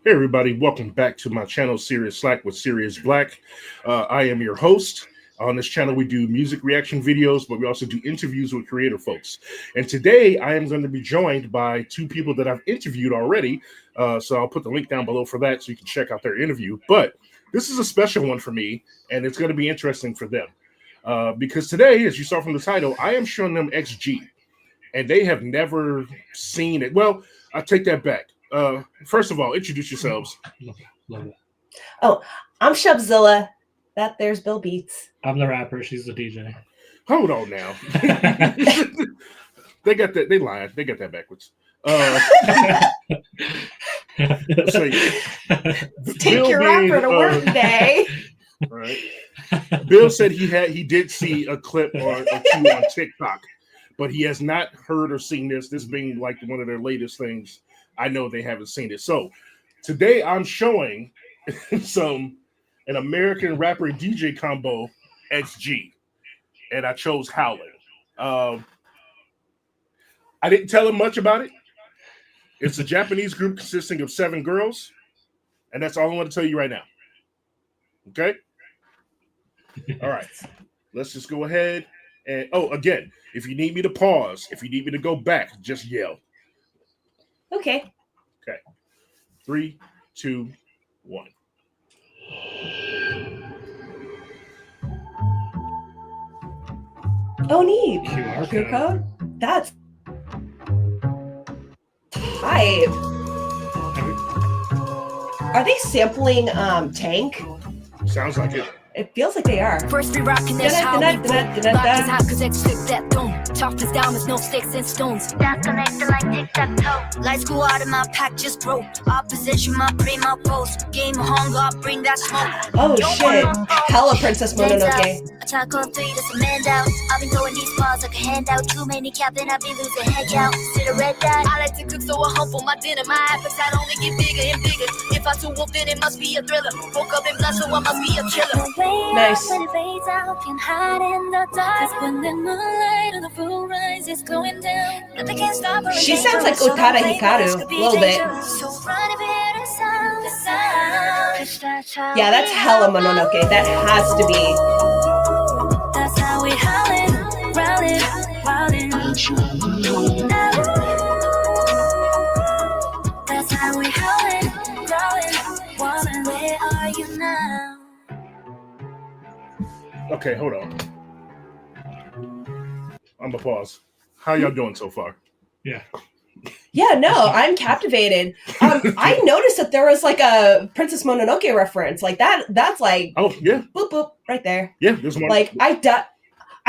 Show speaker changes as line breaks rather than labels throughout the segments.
Hey everybody, welcome back to my channel, Cerius Blaq with Cerius Blaq. I am your host. On this channel, we do music reaction videos, but we also do interviews with creator folks. And today, I am going to be joined by two people that I've interviewed already. So I'll put the link down below for that so you can check out their interview. But this is a special one for me, and it's going to be interesting for them. Because today, as you saw from the title, I am showing them XG. And they have never seen it. Well, I'll take that back. First of all, introduce yourselves.
Love it.
Oh, I'm Shubzilla. That there's Bill Beats.
I'm the rapper. She's the DJ.
Hold on now. They got that. They lied. They got that backwards. So,
Take your rapper to work today.
Right. Bill said he did see a clip or two on TikTok, but he has not heard or seen this. This being like one of their latest things. I know they haven't seen it. So today I'm showing an American rapper DJ combo XG, and I chose Howling. I didn't tell him much about it. It's a Japanese group consisting of 7 girls, and that's all I want to tell you right now. Okay? All right. Let's just go ahead and again, if you need me to pause, if you need me to go back, just yell.
Okay.
Okay. 3, 2, 1.
Oh, neat.
QR
code. That's hype. Are they sampling Tank?
Sounds like it.
It feels like they are.
First we rockin' this how we roll. Rock is hot cause X fit that dome. Chalk is down, there's no sticks and stones. That's connected like tic-tac-toe. Lights go out of my pack, just grow. Opposition, my primo post. Game of hunger, I'll bring that smoke.
Oh shit. Hella Princess Mononoke.
Attack on 3, that's a man down. I've been throwing these bars like a handout. Too many captain, I've been losing head count. See the red dot. I like to cook so I humble my dinner. My appetite only get bigger and bigger. If I too wolf it, it must be a thriller. Woke up in blood, so I must be a killer.
Nice.
When it fades out, can hide in the dark. When the moonlight and the full rise is going down, nothing can stop her.
She sounds like Utada Hikaru a little bit. Yeah, that's hella Mononoke. That has to be.
That's how we howling, rowling, wilding. That's how we howling, growling, wilding. Where are you now?
Okay, hold on. I'm gonna pause. How y'all doing so far?
Yeah.
Yeah, no, I'm captivated. I noticed that there was like a Princess Mononoke reference. Like that's like
yeah.
Boop boop right there.
Yeah, there's one.
Like I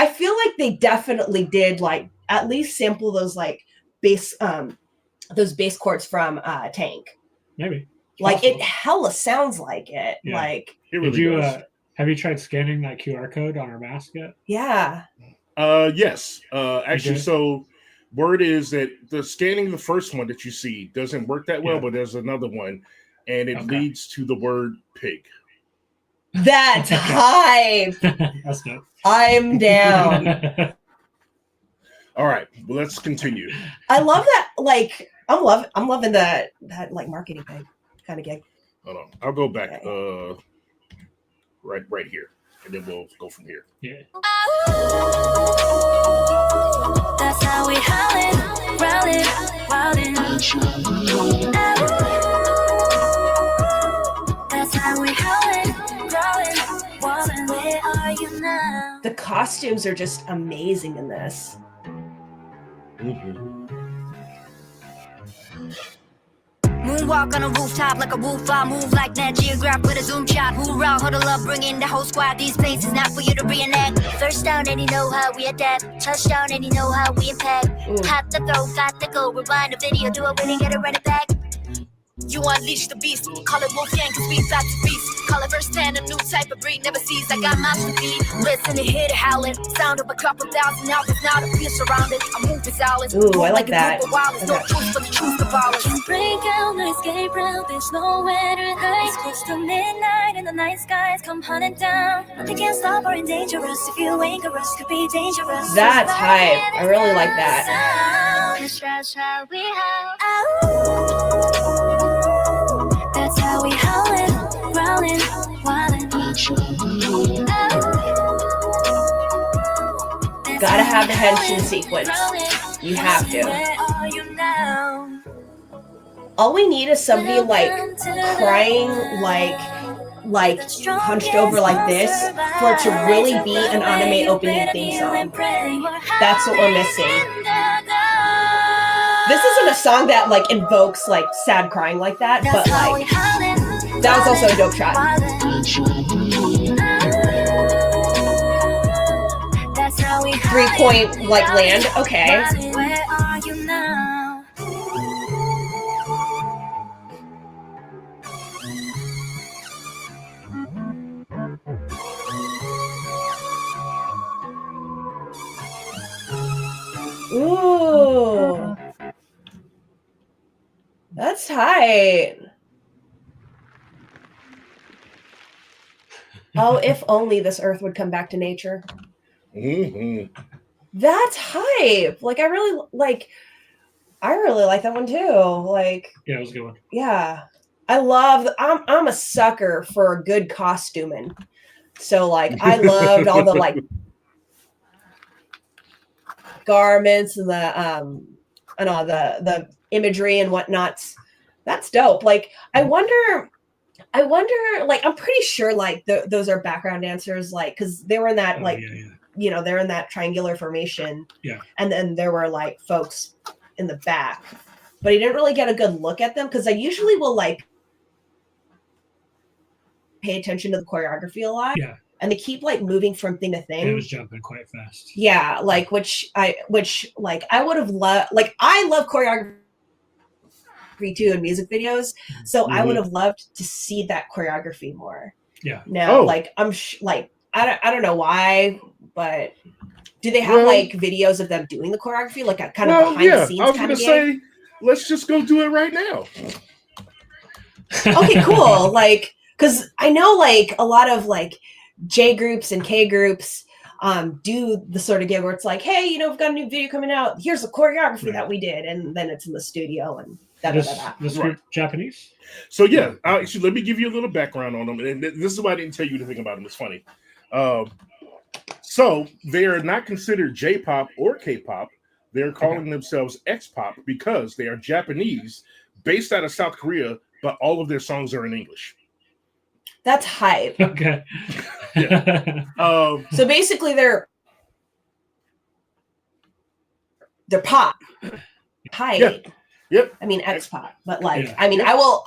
feel like they definitely did like at least sample those like bass chords from Tank.
Maybe.
Like it hella sounds like it.
Yeah.
Like
it really
Did you
does.
have you tried scanning that QR code on our mask yet?
yeah.
Yes. Actually, so word is that the scanning the first one that you see doesn't work that well, but there's another one, and it leads to the word pig.
That's hype.
That's dope.
I'm down.
All right, well, let's continue.
I love that. Like I'm loving that like marketing thing kind of gig.
Hold on, I'll go back right here, and then we'll go from here.
Yeah.
That's how we howling, rowling, wilding. That's how we howling, growling, wilding. Where are you now?
The costumes are just amazing in this.
Moonwalk on a rooftop like a wolf. I move like that geograph with a zoom shot. Hoorah, huddle up, bring in the whole squad. These places not for you to reenact. First down and you know how we adapt. Touchdown and you know how we impact. Have to throw, got to go. Rewind the video, do it when you get it, run it back. You unleash the beast. Call it Wolfgang cause we back to beast. Call it first hand, a new type of breed. Never sees, I got mouths to feed. Listen to hear the howling. Sound of a couple thousand albums. Now the fear surrounded. I move with Alice.
Ooh, I like that.
No truth for the truth of all. Can break out, no escape route. There's nowhere to hide. It's close to midnight and the night skies come hunting down. Nothing can stop or endanger us. If you anger us, could be dangerous.
That's hype. I really like that.
That's how we howl.
gotta have the henshin sequence. You have to. All we need is somebody like crying like hunched over like this for it to really be an anime opening theme song. That's what we're missing. This isn't a song that like invokes like sad crying like that, but like that was also a dope shot. 3-point like land, okay. Ooh, that's tight. Oh, if only this earth would come back to nature.
Mm-hmm.
That's hype. Like I really like that one too. Like
Yeah, it was a good one.
yeah. I'm a sucker for good costuming. So like I loved all the like garments and the imagery and whatnot. That's dope. Like I wonder like I'm pretty sure like those are background dancers, like because they were in that you know, they're in that triangular formation.
Yeah.
And then there were like folks in the back, but he didn't really get a good look at them because I usually will like pay attention to the choreography a lot.
Yeah.
And they keep like moving from thing to thing.
It was jumping quite fast.
Yeah, like which I would have loved. Like I love choreography too in music videos, so I would have loved to see that choreography more.
Yeah.
Now, like I'm like I don't know why, but do they have like videos of them doing the choreography, like a kind of behind the scenes?
I was going to say, let's just go do it right now.
Okay, cool. Like, because I know like a lot of like J groups and K groups do the sort of gig where it's like, hey, you know, we've got a new video coming out. Here's the choreography that we did, and then it's in the studio and
This group Japanese.
So yeah, actually, let me give you a little background on them, and this is why I didn't tell you anything about them. It's funny. So they are not considered J-pop or K-pop. They're calling themselves X-pop because they are Japanese, based out of South Korea, but all of their songs are in English.
That's hype.
Okay.
Yeah.
So basically, they're pop. Hype.
Yeah. Yep.
I mean X-pop, but like I mean I will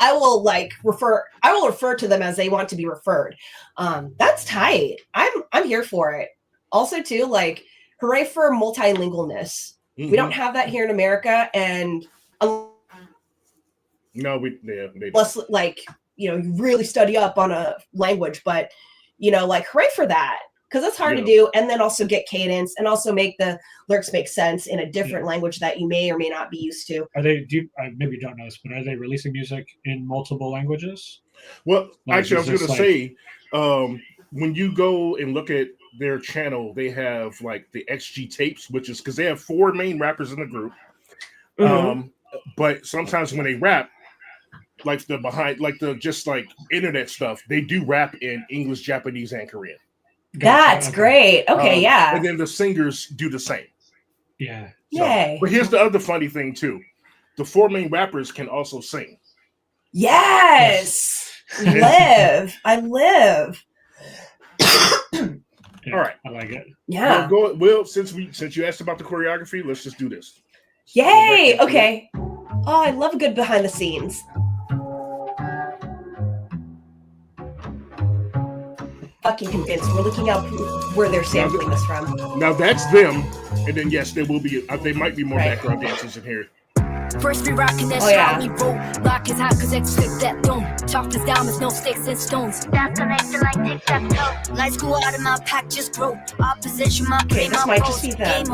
refer to them as they want to be referred. That's tight. I'm here for it. Also too, like hooray for multilingualness. We don't have that here in America, and unless like you know you really study up on a language, but you know like hooray for that. Because it's hard to do, and then also get cadence, and also make the lyrics make sense in a different language that you may or may not be used to.
Are they? I maybe don't know this, but are they releasing music in multiple languages?
Well,
like,
actually, I was going to say, when you go and look at their channel, they have like the XG tapes, which is because they have 4 main rappers in the group. But sometimes when they rap, like the behind, like the just like internet stuff, they do rap in English, Japanese, and Korean.
That's great. Okay, yeah.
And then the singers do the same.
Yeah.
So,
yay.
but here's the other funny thing too: the 4 main rappers can also sing.
Yes. I live.
Yeah,
all right.
I like it.
Yeah.
Well, since you asked about the choreography, let's just do this.
Yay. Okay. Oh, I love a good behind the scenes. Fucking convinced. We're looking up where they're sampling this from.
Now that's them, and then yes, there will be. They might be more background dancers in here.
First we rockin' that shot, we roll. Rock is hot cause X flip that dome. Chalk is diamonds, no sticks and stones. That's connected like tic-tac-toe. Lights go out of my pack, just grow. Opposition, my
okay, this might just be them.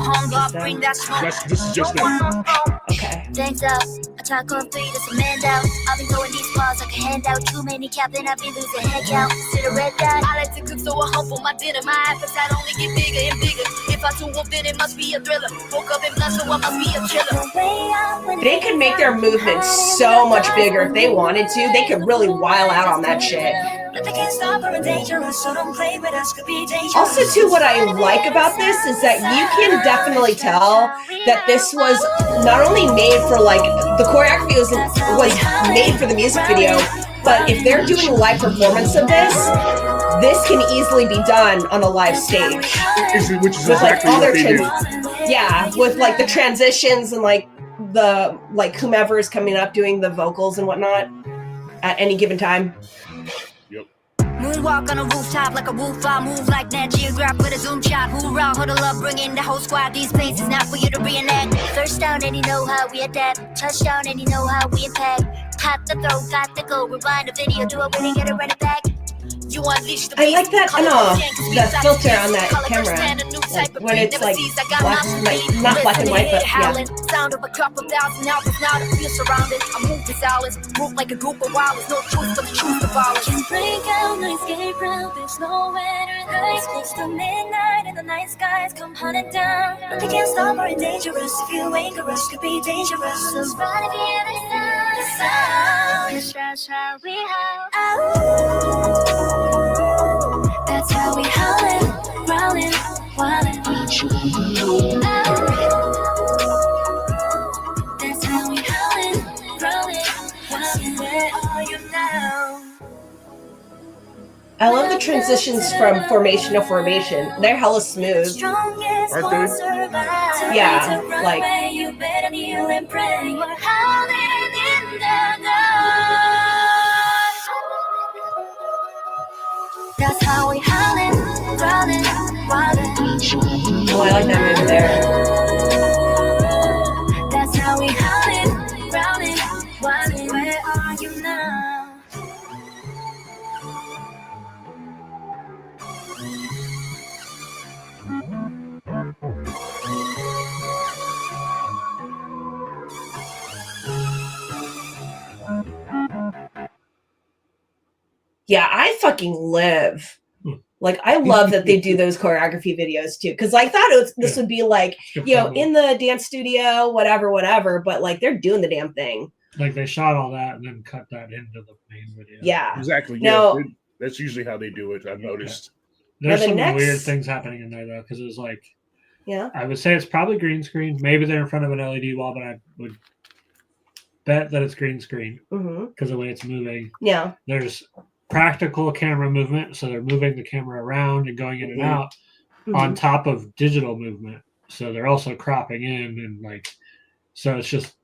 Bring that smoke.
This is just them.
Okay.
Thanks up. Attack on 3, that's a man down. I've been throwing these bars like a handout. Too many captain, I've been losing head count. Sit a red dot. I like to cook, so I humble my dinner. My appetite only get bigger and bigger. If I too up, then it must be a thriller. Woke up in blood, so I must be a killer.
They could make their movements so much bigger if they wanted to. They could really while out on that shit.
But they can't stop her and dangerous, so don't play with us, could be dangerous.
Also, too, what I like about this is that you can definitely tell that this was not only made for like the choreography was made for the music video, but if they're doing a live performance of this can easily be done on a live stage.
Which is
With like
exactly
all
what
their
they do.
yeah, with like the transitions and like the whomever is coming up doing the vocals and whatnot at any given time.
Moonwalk on a rooftop like a wolf, I move like that. Geograph with a zoom shot. Hoorah, huddle up, bring in the whole squad. These places not for you to reenact. First down and you know how we adapt. Touchdown and you know how we impact. Hot the throw, got to go. Rewind the video, do it when you get it, run it back. You unleash the
I like that, the filter on that camera. Like when it's like not black and white, but yeah.
Sound of a couple thousand albums, now that we're surrounded. I move this hours, move like a group of wilders. No choice but the truth of ours. Can't break out, no escape route. There's nowhere to hide. Close to midnight and the night skies come hunting down. But they can't stop her and dangerous. If you anger us, could be dangerous. So run if you ever sound the sound. Yes, that's how we howl. That's how we howlin', growlin', wildin'. That's how we howlin', growlin', wildin'. Where are you now?
I love the transitions from formation to formation. They're hella smooth.
Aren't they?
Yeah, like
you better kneel and pray. We're howling in the dark. That's how we howlin', growlin', wildin'.
oh, I like that move there.
That's how we howlin', growlin', wildin'. Where are you now?
Yeah, I fucking live. Like, I love that they do those choreography videos too, because I thought this would be like, in the dance studio, whatever, but like they're doing the damn thing.
Like they shot all that and then cut that into the main video.
Yeah,
exactly.
No,
that's usually how they do it. I've noticed.
There's some weird things happening in there though, because it was like, I would say it's probably green screen. Maybe they're in front of an LED wall, but I would bet that it's green screen because the way it's moving.
Yeah,
there's practical camera movement, so they're moving the camera around and going in and out on top of digital movement, so they're also cropping in and like, so it's just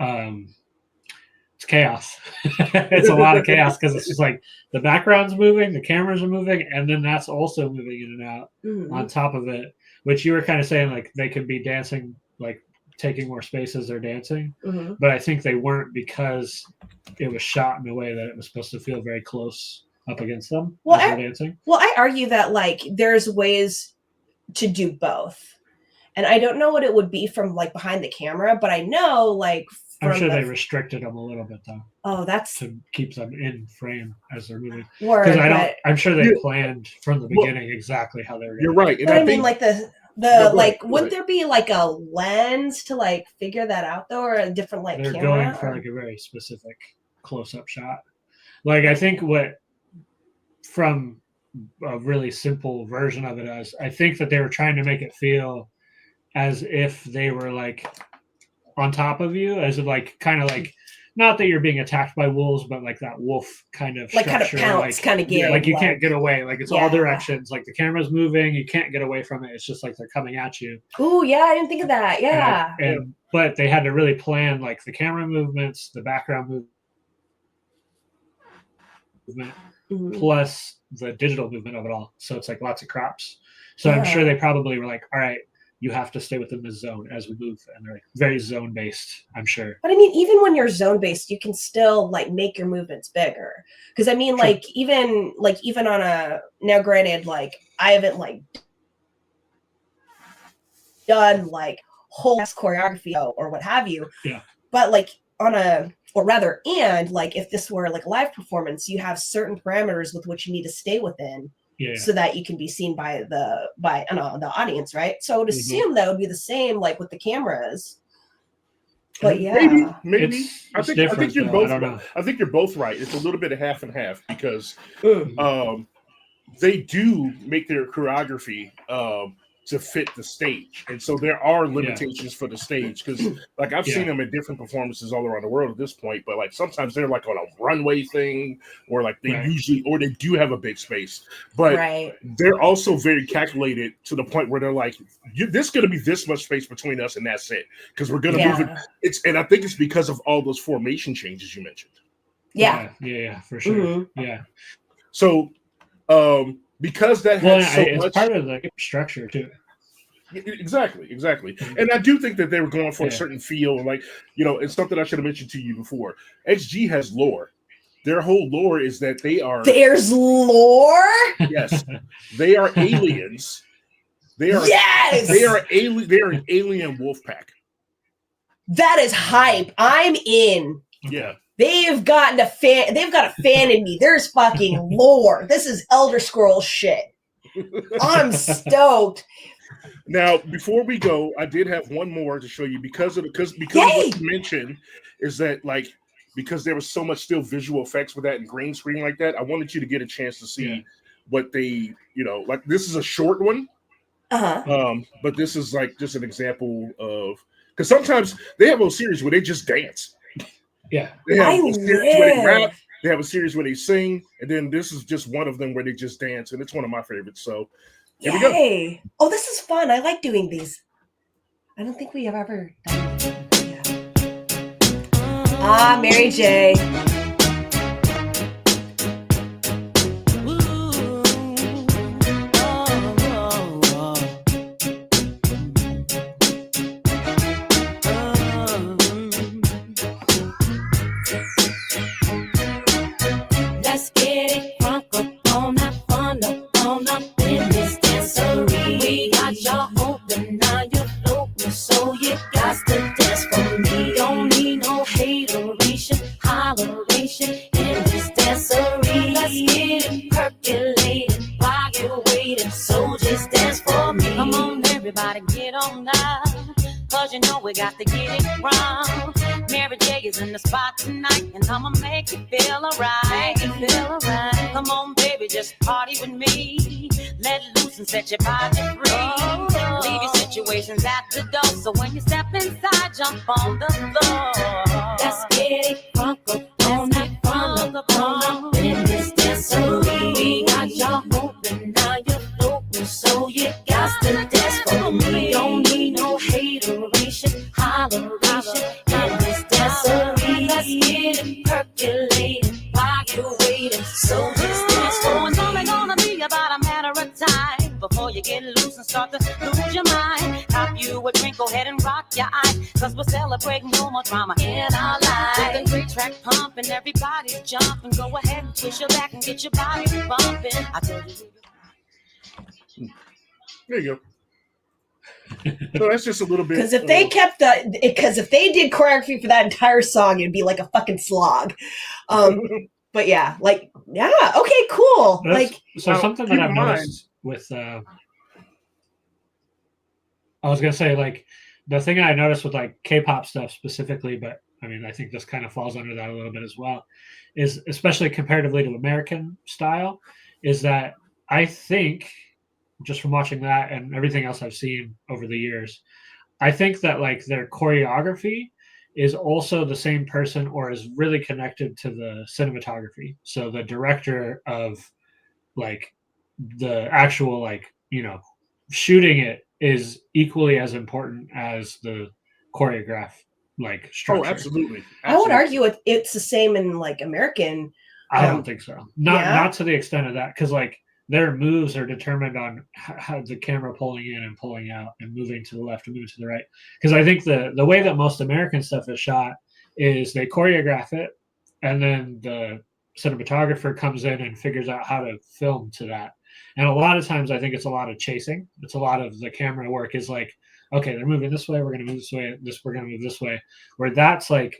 it's chaos. It's a lot of chaos because it's just like the background's moving, the cameras are moving, and then that's also moving in and out on top of it, which you were kind of saying like they could be dancing, like taking more space as they're dancing, but I think they weren't because it was shot in a way that it was supposed to feel very close up against them as they're dancing.
Well, I argue that like there's ways to do both, and I don't know what it would be from like behind the camera, but I know like
I'm sure they restricted them a little bit though.
Oh, that's
to keep them in frame as they're moving. Because I'm sure they planned from the beginning exactly how they were.
You're right,
and I mean like the like wouldn't there be like a lens to like figure that out though, or a different like
they're
camera?
Going for like a very specific close-up shot. Like I think from a really simple version of it as I think that they were trying to make it feel as if they were like on top of you, as if like kind of like not that you're being attacked by wolves, but like that wolf kind of
like
structure,
kind of pounce,
like,
kind of gear,
like you can't get away, like it's all directions, like the camera's moving, you can't get away from it. It's just like they're coming at you.
Oh yeah, I didn't think of that. Yeah,
but they had to really plan like the camera movements, the background movement, plus the digital movement of it all. So it's like lots of crops. So I'm sure they probably were like, all right, you have to stay within this zone as we move, and they're like very zone based, I'm sure.
But I mean, even when you're zone based, you can still like make your movements bigger. Because I mean, like even on a, now granted, like I haven't like done like whole choreography or what have you.
Yeah.
But like on a, or rather, and like if this were like a live performance, you have certain parameters with which you need to stay within.
Yeah.
So that you can be seen by the audience, right? So I would assume that would be the same like with the cameras. But yeah,
maybe. I think you're
though.
both.
I don't know.
I think you're both right. It's a little bit of half and half because
Mm.
they do make their choreography to fit the stage, and so there are limitations for the stage because, like, I've seen them in different performances all around the world at this point. But like sometimes they're like on a runway thing, or like they usually, or they do have a big space, but they're also very calculated to the point where they're like, "There's going to be this much space between us, and that's it," because we're going to move it. And I think it's because of all those formation changes you mentioned.
Yeah, for sure.
Mm-hmm.
Yeah.
So, because that has so
it's
much
part of the structure too.
Exactly. And I do think that they were going for a certain feel, like, it's something I should have mentioned to you before. XG has lore. Their whole lore is that
there's lore.
Yes, they are aliens. They are an alien wolf pack.
That is hype. I'm in.
Yeah.
They've got a fan in me. There's fucking lore. This is Elder Scrolls shit. I'm stoked.
Now, before we go, I did have one more to show you because of what you mentioned is that, like, because there was so much still visual effects with that and green screen like that, I wanted you to get a chance to see what they, like, this is a short one. But this is like just an example of, because sometimes they have a series where they just dance.
Yeah.
They have a series where they rap, they have a series where they sing, and then this is just one of them where they just dance, and it's one of my favorites. So here we go.
Oh, this is fun. I like doing these. I don't think we have ever done it. Mary J.
Let's get it crunk up on that fun up in this dancery. We got y'all open, now you're floating, so you got to dance for me. Don't need no hateration, holleration in this dancery. Let's get it percolated while you're waiting, so just dance for me. Come on, everybody, get on now, cause you know we got to get it wrong. Mary J is in the spot tonight, and I'ma make you feel alright. Come on, baby, just party with me. Let loose and set your body free. Leave your situations at the door, so when you step inside, jump on the floor. Let's get it crunk up on that front up in this dancery. We got y'all open, now you're floating, so you got to dance for me. Don't need no hateration, holleration in this dancery. Let's get it percolating while you're waiting, so just dance for me. It's only gonna be about a matter of time before you get loose and start to lose your mind. Cop you a drink, go ahead and rock your eyes, cause we're celebrating no more drama in our lives. With the great track pumping, everybody's jumping. Go ahead and twist your back and get your body bumping. I told you.
There you go. So that's just a little bit.
Because if they did choreography for that entire song, it'd be like a fucking slog. But okay, cool.
Something that I've noticed with, I was gonna say, like, the thing I noticed with like K-pop stuff specifically, but I mean, I think this kind of falls under that a little bit as well, is especially comparatively to American style, is that I think, just from watching that and everything else I've seen over the years, I think that like their choreography is also the same person or is really connected to the cinematography. So the director of like the actual, like, shooting it is equally as important as the choreograph like structure.
Oh, absolutely.
I would argue it's the same in like American.
I don't think so. Not to the extent of that, because like their moves are determined on how the camera pulling in and pulling out and moving to the left and moving to the right. Because I think the way that most American stuff is shot is they choreograph it, and then the cinematographer comes in and figures out how to film to that. And a lot of times I think it's a lot of chasing. It's a lot of the camera work is like, okay, they're moving this way, we're going to move this way, we're going to move this way. Where that's like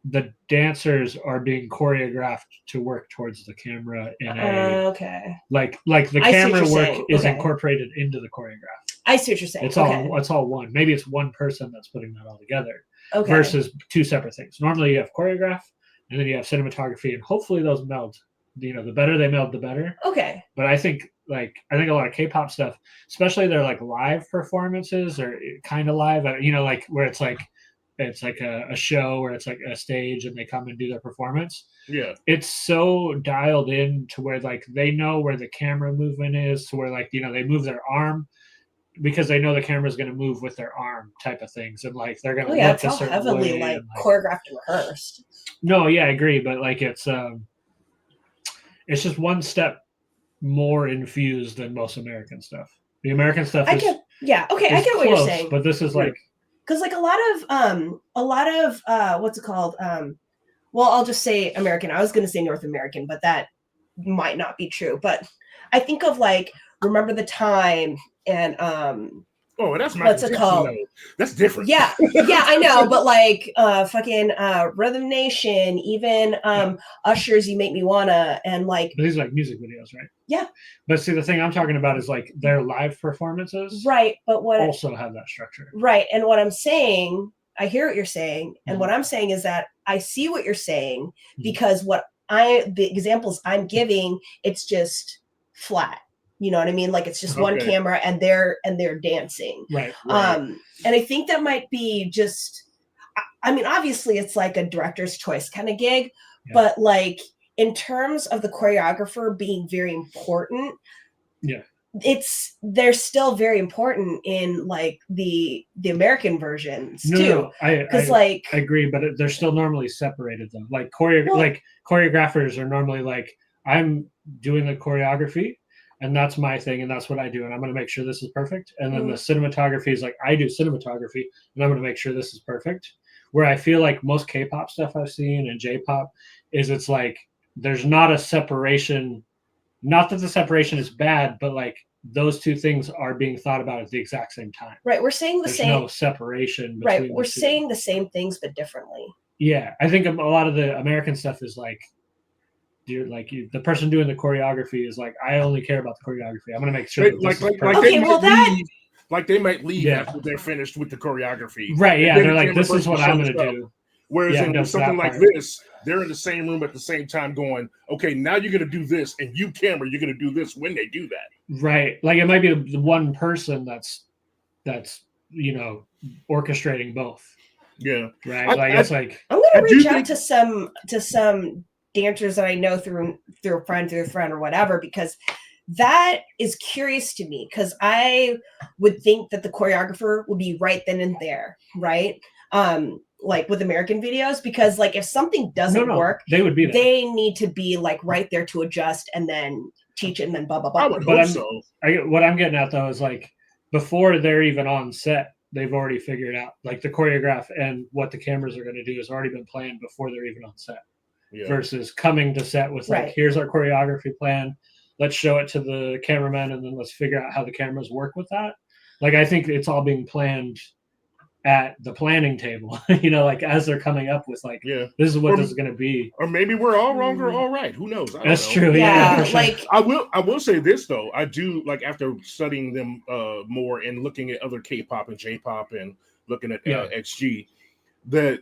the dancers are being choreographed to work towards the camera in a like the camera work is incorporated into the choreograph.
I see what you're saying.
It's all one. Maybe it's one person that's putting that all together, versus two separate things. Normally you have choreograph and then you have cinematography, and hopefully those meld. You know, the better they meld, the better.
Okay.
But I think a lot of K-pop stuff, especially their like live performances or kind of live, you know, like where it's like a show where it's like a stage and they come and do their performance.
Yeah.
It's so dialed in to where like they know where the camera movement is, to where like, you know, they move their arm because they know the camera's going to move with their arm type of things. And like, they're going to look
it's
a
all
certain
heavily
way
like
and,
choreographed and rehearsed.
No, yeah, I agree. But like, it's just one step more infused than most American stuff. The American stuff
I get
close,
what you're saying.
But this is like,
because like a lot of what's it called? Well, I'll just say American. I was going to say North American, but that might not be true. But I think of like Remember the Time and
oh, that's
what's it called?
No, that's different.
Yeah, I know, but like fucking Rhythm Nation, even Usher's "You Make Me Wanna," and like
but these are like music videos, right?
Yeah.
But see, the thing I'm talking about is like their live performances,
right? But what
also have that structure,
right? And what I'm saying, I hear what you're saying, and what I'm saying is that I see what you're saying because the examples I'm giving, it's just flat. You know what I mean? Like it's just one camera and they're dancing.
Right.
And I think that might be just, I mean, obviously it's like a director's choice kind of gig, but like in terms of the choreographer being very important, they're still very important in like the American versions too. Because
I agree, but they're still normally separated though. Like choreographers are normally like, I'm doing the choreography and that's my thing and that's what I do and I'm going to make sure this is perfect. And then the cinematography is like, I do cinematography and I'm going to make sure this is perfect. Where I feel like most K-pop stuff I've seen and J-pop is it's like there's not a separation. Not that the separation is bad, but like those two things are being thought about at the exact same time.
Right. We're saying the same.
No separation.
Right. We're saying the same things, but differently.
Yeah. I think a lot of the American stuff is like, the person doing the choreography is like, I only care about the choreography. I'm going to make sure
they might leave after they're finished with the choreography.
Right. Yeah. They're like, this is what I'm going to do.
Whereas in something like this, they're in the same room at the same time going, okay, now you're going to do this, and you, camera, you're going to do this when they do that.
Right. Like it might be the one person that's orchestrating both.
Yeah.
Right. It's like
I'm going to reach out to some dancers that I know through a friend or whatever, because that is curious to me, because I would think that the choreographer would be right then and there, right? Like with American videos, because like if something doesn't work,
they would be there.
They need to be like right there to adjust and then teach it and then blah blah blah.
I would hope so.
What I'm getting at though is like before they're even on set, they've already figured out like the choreograph and what the cameras are going to do has already been planned before they're even on set. Yeah. Versus coming to set with like, here's our choreography plan. Let's show it to the cameraman and then let's figure out how the cameras work with that. Like I think it's all being planned at the planning table, like as they're coming up with like, this is what this is going to be.
Or maybe we're all wrong or all right. Who knows?
That's true. Yeah.
Like
I will say this though. I do like after studying them more and looking at other K-pop and J-pop and looking at XG, that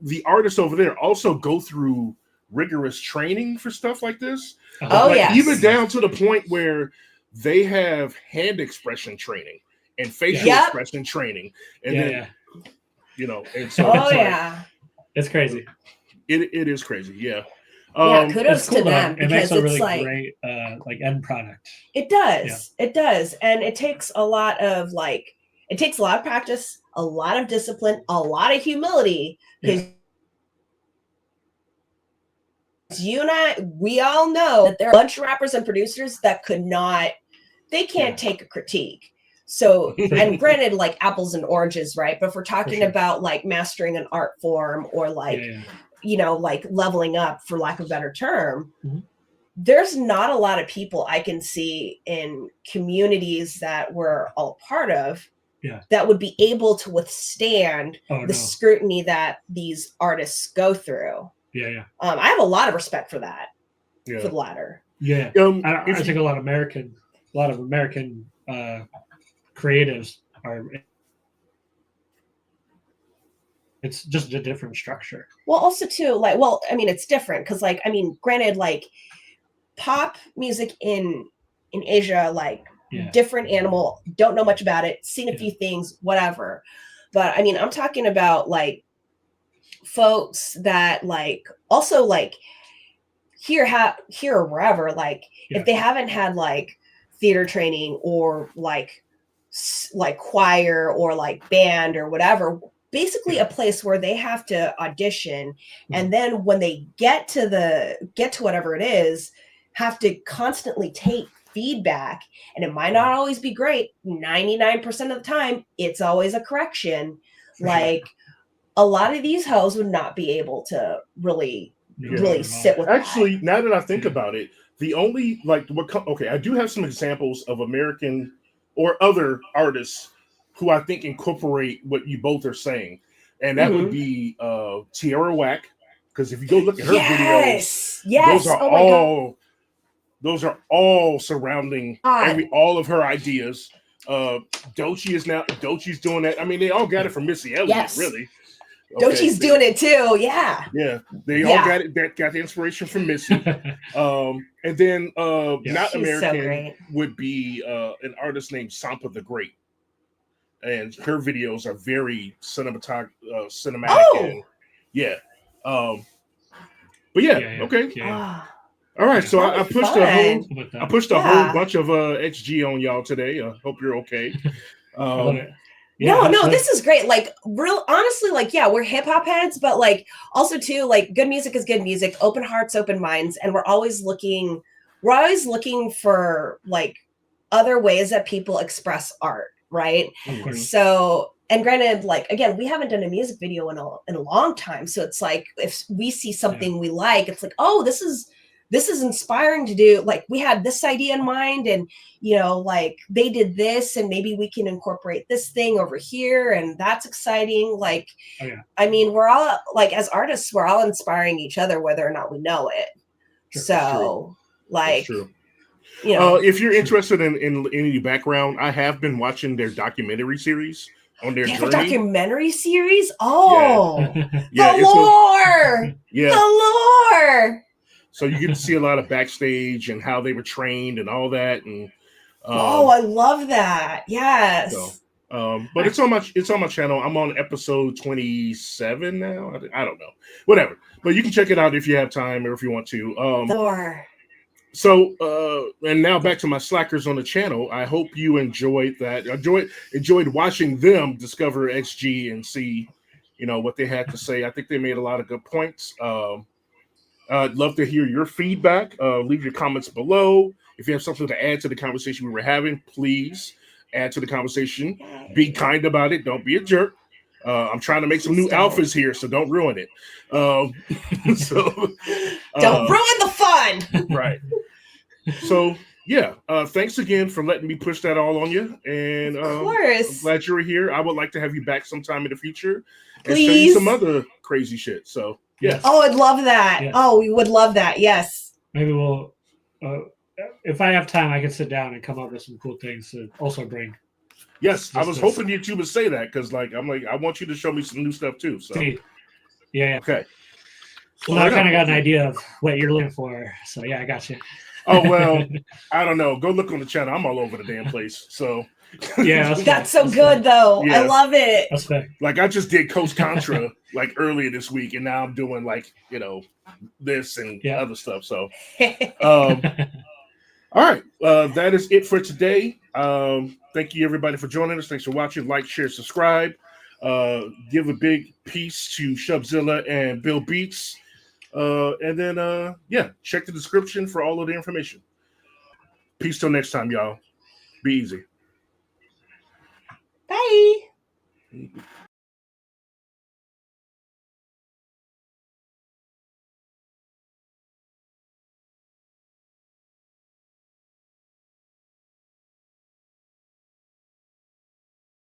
the artists over there also go through rigorous training for stuff like this. Even down to the point where they have hand expression training and facial expression training, and then and so
it's crazy.
It is crazy,
kudos to them
because it makes a really great end product.
It does, and it takes a lot of practice, a lot of discipline, a lot of humility, because you and I, we all know that there are a bunch of rappers and producers that can't take a critique. So, and granted, like apples and oranges, right? But if we're talking about like mastering an art form or like, like leveling up, for lack of a better term, there's not a lot of people I can see in communities that we're all part of that would be able to withstand the scrutiny that these artists go through. I have a lot of respect for that, for the latter.
I think a lot of American creatives are It's just a different structure.
Well, also too, like, well, I mean, it's different because, like, I mean, granted, like, pop music in Asia, like, different animal, don't know much about it, seen a few things, whatever. But I mean, I'm talking about like folks that like also like here or wherever, like if they haven't had like theater training or like choir or like band or whatever, basically a place where they have to audition, and then when they get to whatever it is, have to constantly take feedback, and it might not always be great. 99% of the time it's always a correction. Like a lot of these hoes would not be able to really sit with
actually
that.
Now that I think about it, the only like okay, I do have some examples of American or other artists who I think incorporate what you both are saying, and that would be Tierra Whack, because if you go look at her videos, those are all surrounding all of her ideas. Dochi's doing that. I mean, they all got it from Missy Elliott, really.
Okay, Dochi's doing it too, yeah.
They all got it. That got the inspiration from Missy. And then not
She's
American would be an artist named Sampa the Great, and her videos are very cinematic. All right, so I pushed a whole bunch of XG on y'all today. I hope you're okay.
No, this is great. Like, real honestly, like, yeah, we're hip hop heads, but like, also too, like, good music is good music. Open hearts, open minds, and we're always looking for like other ways that people express art, right? So, and granted, like, again, we haven't done a music video in a long time, so it's like if we see something we like, it's like, oh, this is inspiring to do. Like, we had this idea in mind, and you know, like they did this, and maybe we can incorporate this thing over here, and that's exciting. Like, I mean, we're all like, as artists, we're all inspiring each other, whether or not we know it. So, like, you know,
if you're interested in any background, I have been watching their documentary series on their journey.
A documentary series? The lore! The lore!
So you get to see a lot of backstage and how they were trained and all that. And
I love that. Yes.
So, but it's on my channel. I'm on episode 27 now. I don't know, whatever. But you can check it out if you have time or if you want to. So and now back to my slackers on the channel. I hope you enjoyed that. Enjoyed watching them discover XG and see, you know, what they had to say. I think they made a lot of good points. I'd love to hear your feedback. Leave your comments below. If you have something to add to the conversation we were having, please add to the conversation. Be kind about it. Don't be a jerk. I'm trying to make some new alphas here, so don't ruin it. Don't
ruin the fun.
Right. So, yeah. Thanks again for letting me push that all on you. And
of course.
I'm glad you were here. I would like to have you back sometime in the future and
Please.
show you some other crazy shit. So, yeah.
Oh, I'd love that. Yes. Oh, we would love that. Yes.
Maybe we'll, if I have time, I can sit down and come up with some cool things to also bring.
Yes, I was hoping you would say that because, like, I want you to show me some new stuff too. So,
yeah.
Okay.
Well, I kind of got an idea of what you're looking for. So, yeah, I got you.
Oh, well, I don't know. Go look on the channel. I'm all over the damn place. So,
yeah,
that's so good, though. Yeah. I love it.
That's fair.
Like, I just did Coast Contra like earlier this week, and now I'm doing like, you know, this and other stuff. So, all right, that is it for today. Thank you everybody for joining us. Thanks for watching. Like, share, subscribe. Give a big peace to Shubzilla and Bill Beats. And then, check the description for all of the information. Peace till next time, y'all. Be easy.
Bye.